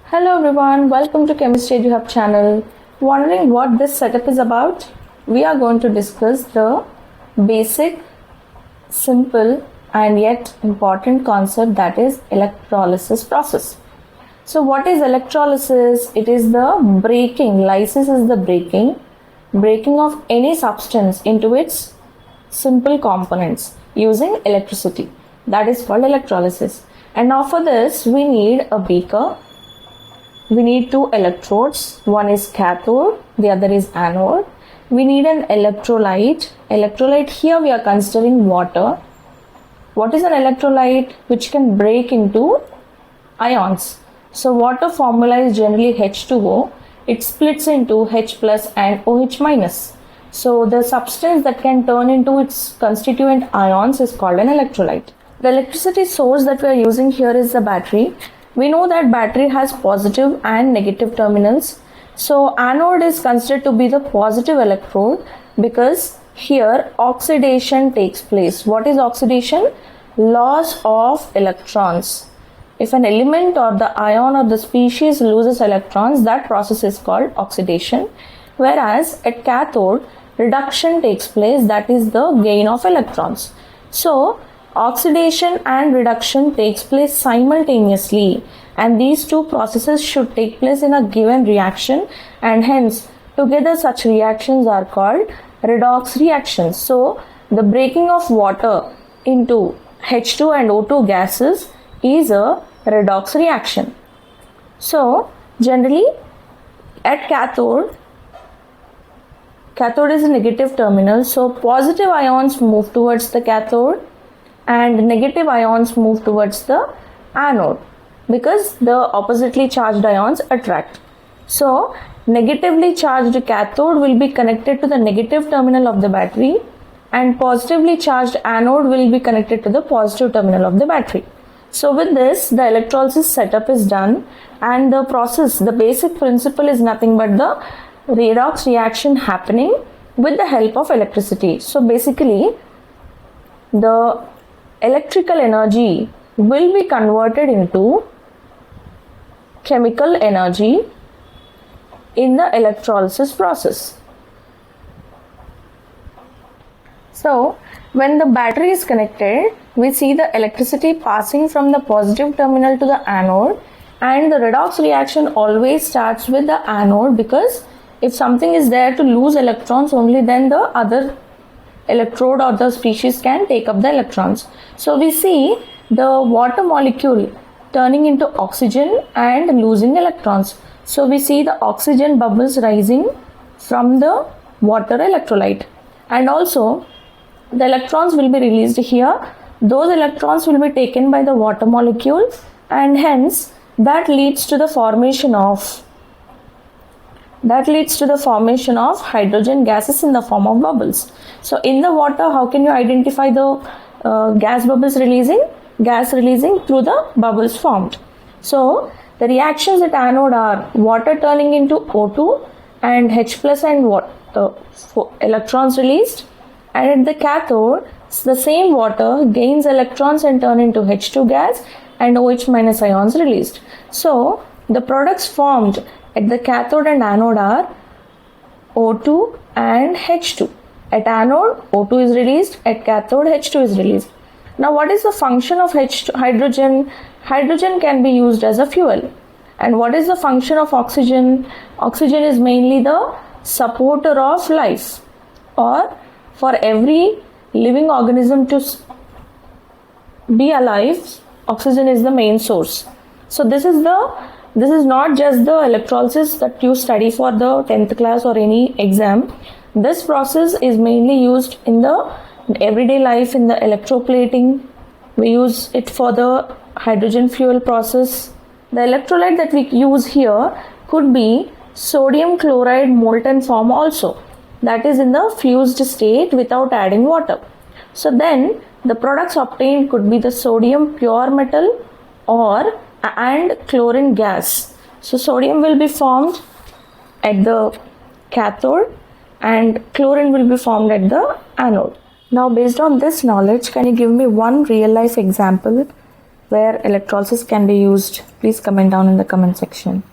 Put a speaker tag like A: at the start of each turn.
A: Hello everyone, welcome to Chemistry Eduhub channel. Wondering what this setup is about? We are going to discuss the basic, simple and yet important concept, that is electrolysis process. So what is electrolysis? It is the breaking, lysis is the breaking of any substance into its simple components using electricity. That is called electrolysis. And now for this we need a beaker. We need two electrodes. One is cathode, the other is anode. We need an electrolyte. Electrolyte, here we are considering water. What is an electrolyte? Which can break into ions. So water formula is generally H2O. It splits into H plus and OH minus. So the substance that can turn into its constituent ions is called an electrolyte. The electricity source that we are using here is the battery. We know that battery has positive and negative terminals. So anode is considered to be the positive electrode because here oxidation takes place. What is oxidation? Loss of electrons. If an element or the ion or the species loses electrons, that process is called oxidation. Whereas at cathode, reduction takes place, that is the gain of electrons. So oxidation and reduction takes place simultaneously, and these two processes should take place in a given reaction, and hence together such reactions are called redox reactions. So the breaking of water into H2 and O2 gases is a redox reaction. So generally at cathode is a negative terminal, so positive ions move towards the cathode and negative ions move towards the anode because the oppositely charged ions attract. So negatively charged cathode will be connected to the negative terminal of the battery and positively charged anode will be connected to the positive terminal of the battery. So with this, the electrolysis setup is done, and the process, the basic principle is nothing but the redox reaction happening with the help of electricity. So basically the electrical energy will be converted into chemical energy in the electrolysis process. So when the battery is connected, we see the electricity passing from the positive terminal to the anode, and the redox reaction always starts with the anode because if something is there to lose electrons, only then the other electrode or the species can take up the electrons. So we see the water molecule turning into oxygen and losing electrons. So we see the oxygen bubbles rising from the water electrolyte, and also the electrons will be released here. Those electrons will be taken by the water molecule, and hence that leads to the formation of hydrogen gases in the form of bubbles. So in the water, how can you identify the gas bubbles releasing? Gas releasing through the bubbles formed. So the reactions at anode are water turning into O2 and H plus and electrons released, and at the cathode the same water gains electrons and turn into H2 gas and OH minus ions released. So the products formed at the cathode and anode are O2 and H2. At anode, O2 is released, at cathode, H2 is released. Now, what is the function of hydrogen? Hydrogen can be used as a fuel. And what is the function of oxygen? Oxygen is mainly the supporter of life, or for every living organism to be alive, oxygen is the main source. So this is not just the electrolysis that you study for the 10th class or any exam. This process is mainly used in the everyday life, in the electroplating. We use it for the hydrogen fuel process. The electrolyte that we use here could be sodium chloride molten form also, that is in the fused state without adding water. So then the products obtained could be the sodium pure metal and chlorine gas. So sodium will be formed at the cathode and chlorine will be formed at the anode. Now based on this knowledge, can you give me one real life example where electrolysis can be used, please comment down in the comment section.